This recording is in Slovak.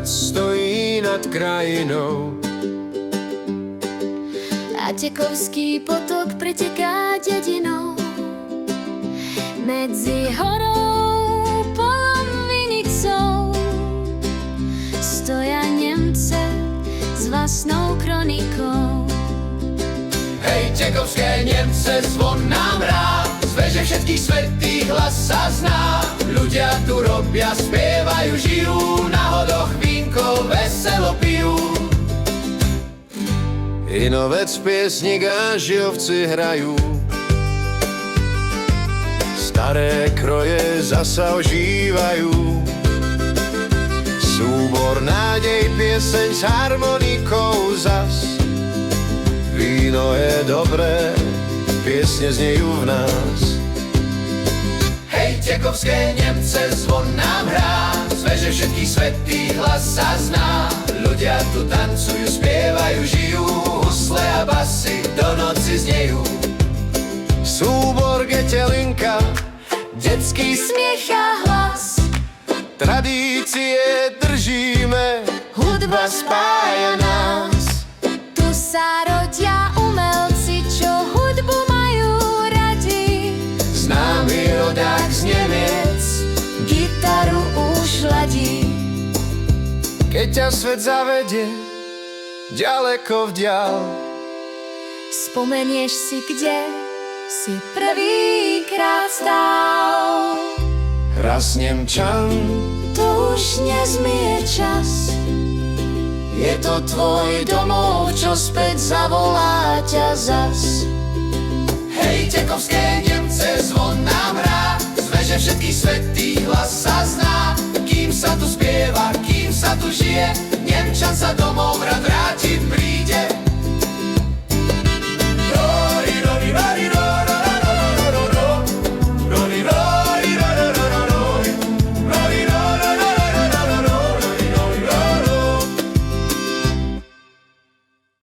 svet stojí nad krajinou. A Tekovský potok preteká dedinou. Medzi horou, polom, vinicou stoja Nemce s vlastnou kronikou. Hej, Tekovské Nemce, zvon nám hrá, z veže všetkých svätých hlas sa zná. Ľudia tu robia, spievajú, žijú, na hodoch vínko veselo pijú. Inovec, piesnik a žijovci hrajú, staré kroje zasa ožívajú. Súbor, nádej, pieseň s harmonikou zas. Víno je dobré, piesne znejú v nás. Hej, Tekovské Nemce, zvon nám hrá, z veže všetkých svätých hlas sa zná. Ľudia tu tancujú, spievajú, žijú, husle a basy do noci znejú. Súbor, getelinka, Detský smiech a hlas, tradície držíme, hudba spája nás. Tu sa rodia umelci, čo hudbu majú radi. Známy rodák z Nemiec Gitaru už ladí. keď ťa svet zavedie ďaleko vďal. Spomenieš si, kde si prvýkrát stál. Raz Nemčan, To už nezmije čas. Je to tvoj domov, čo späť zavolá ťa zas. Hej, Tekovské Nemce, zvon nám hrá, z veže všetkých svätých hlas sa zná. Kým sa tu spieva, kým sa tu žije, Nemčan sa domov rád